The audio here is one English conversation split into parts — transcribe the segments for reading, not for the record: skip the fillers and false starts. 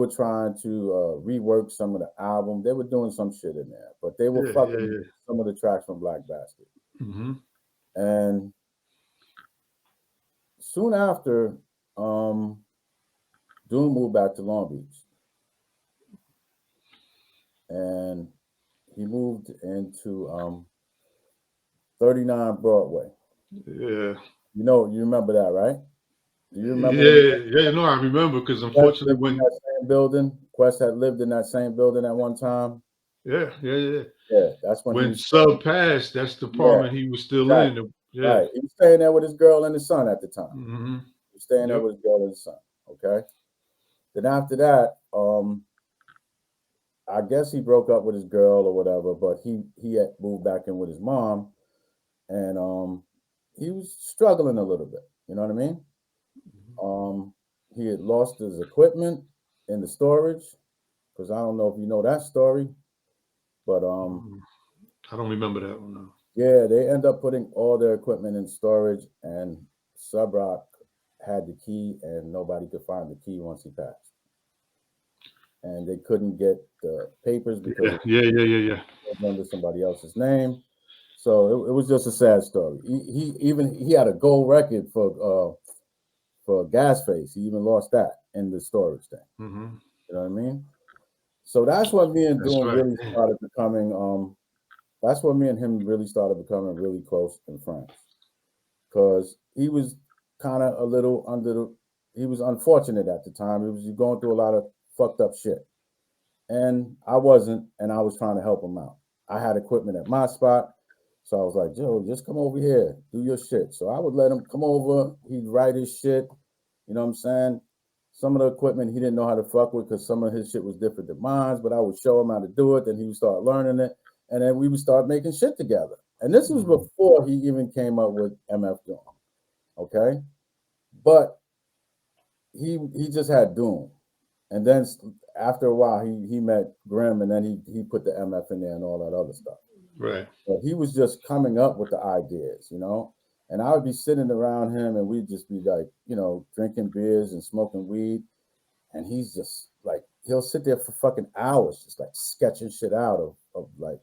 were trying to rework some of the album. They were doing some shit in there, but they were Yeah, yeah, fucking yeah. some of the tracks from Black Basket. Mm-hmm. And soon after, um, Doom moved back to Long Beach, and he moved into 39 Broadway. Yeah. You remember that, right? Do you remember when Yeah, yeah, no, I remember because Quest unfortunately lived in when that same building? Quest had lived in that same building at one time. yeah, yeah, yeah. Yeah, that's when he When was. Sub passed, that's the Yeah, apartment he was still exactly. in. Yeah. Right. He was staying there with his girl and his son at the time. Mm-hmm. He was staying there Yep. with his girl and his son. Okay. Then after that, I guess he broke up with his girl or whatever, but he had moved back in with his mom, and he was struggling a little bit. You know what I mean? Um, he had lost his equipment in the storage because I don't know if you know that story, but Mm, I don't remember that one though. yeah, they end up putting all their equipment in storage, and Subrock had the key, and nobody could find the key once he passed, and they couldn't get the papers because Yeah, yeah, yeah, yeah, yeah. it was under somebody else's name. So it was just a sad story. He had a gold record for gas face. He even lost that in the storage thing. Mm-hmm. You know what I mean? So that's when me and That's Doom right. really Damn. started becoming that's when me and him really started becoming really close and friends. Because he was kind of a little under the he was unfortunate at the time. He was going through a lot of fucked up shit. And I wasn't, and I was trying to help him out. I had equipment at my spot. So I was like, Joe, just come over here, do your shit. So I would let him come over, he'd write his shit, you know what I'm saying? Some of the equipment he didn't know how to fuck with because some of his shit was different than mine, but I would show him how to do it, then he would start learning it, and then we would start making shit together. And this was Mm. before he even came up with MF Doom, okay? But he just had Doom. And then after a while, he met Grimm, and then he put the MF in there and all that other stuff. Right. But he was just coming up with the ideas, you know. And I would be sitting around him, and we'd just be like, drinking beers and smoking weed. And he's just like, he'll sit there for fucking hours, just like sketching shit out of like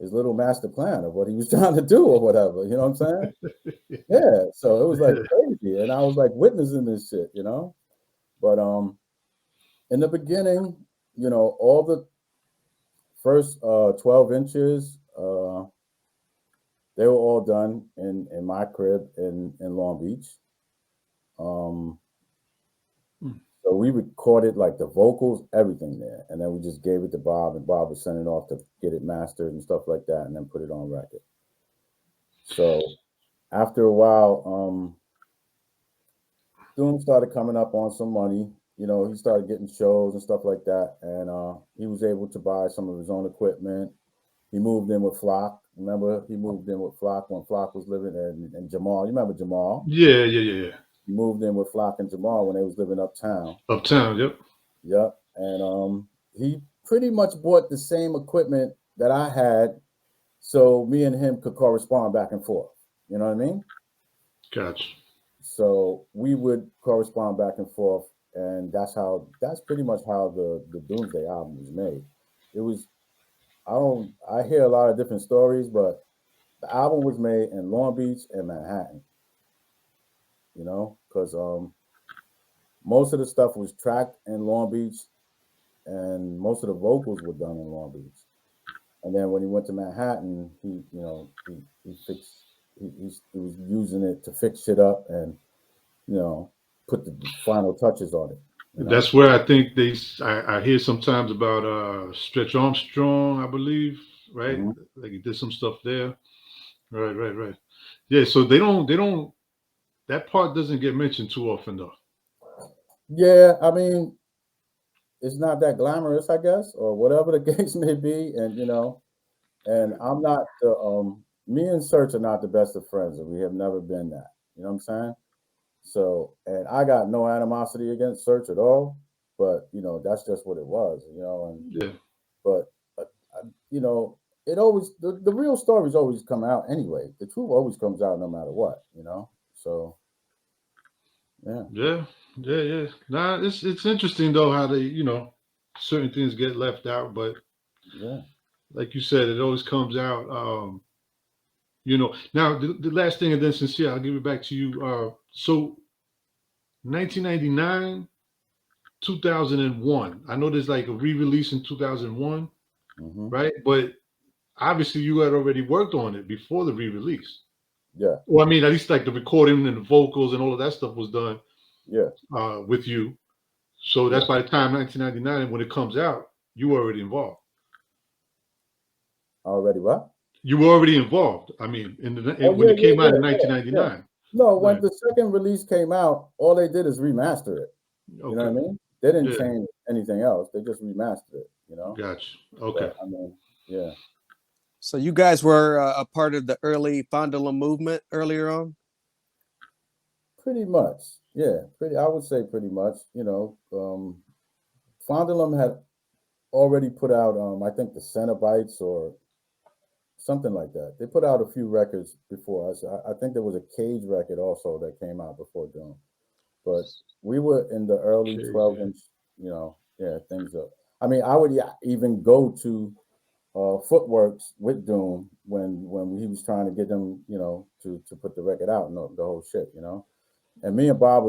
his little master plan of what he was trying to do or whatever. You know what I'm saying? Yeah. So it was like crazy, and I was like witnessing this shit, you know. But in the beginning, all the first 12 inches, they were all done in my crib in Long Beach. Um, Mm. so we recorded like the vocals, everything there, and then we just gave it to Bob, and Bob would send it off to get it mastered and stuff like that, and then put it on record. So after a while, Doom started coming up on some money. He started getting shows and stuff like that, and he was able to buy some of his own equipment. He moved in with Flock. Remember, he moved in with Flock when Flock was living in Jamal. You remember Jamal? Yeah, yeah, yeah, yeah. He moved in with Flock and Jamal when they was living uptown. Uptown. Yep. Yep. And he pretty much bought the same equipment that I had, so me and him could correspond back and forth. You know what I mean? Gotcha. So we would correspond back and forth, and that's pretty much how the Doomsday album was made. It was I hear a lot of different stories, but the album was made in Long Beach and Manhattan, because most of the stuff was tracked in Long Beach, and most of the vocals were done in Long Beach. And then when he went to Manhattan, he fixed he was using it to fix shit up and you know put the final touches on it. You know. That's where I think I hear sometimes about Stretch Armstrong, I believe, right? Hmm. Like he did some stuff there. Right, right, right. Yeah, so they don't that part doesn't get mentioned too often though. Yeah, I mean, it's not that glamorous, I guess, or whatever the case may be, and and I'm not the me and Search are not the best of friends, and we have never been that. You know what I'm saying? So, and I got no animosity against Search at all, but that's just what it was. And Yeah. but uh, you know, it always the real stories always come out anyway. The truth always comes out no matter what. So Yeah. Nah, it's interesting though how they, certain things get left out, but yeah. like you said, it always comes out. Now the last thing, and then Sincere, I'll give it back to you. So 1999, 2001. I know there's like a re-release in 2001, Mm-hmm. right? But obviously you had already worked on it before the re-release. Yeah, Well, I mean, at least like the recording and the vocals and all of that stuff was done yeah, with you. So yeah. that's by the time 1999, when it comes out, you were already involved. Already what? You were already involved. I mean, Oh when yeah, it yeah, came out yeah, in yeah, yeah. 1999. No, when Right. the second release came out, all they did is remaster it. You know what Okay. I mean? They didn't Yeah. change anything else. They just remastered it. Gotcha. Okay. But I mean, yeah, So you guys were a part of the early Fondulum movement earlier on? pretty much. Yeah, pretty. I would say pretty much. Fondulum had already put out, I think the Cenobites or something like that. They put out a few records before us. I think there was a Cage record also that came out before Doom. But we were in the early Okay. 12-inch, things up. I mean, I would even go to Footworks with Doom when he was trying to get them, to put the record out and the whole shit, And me and Bob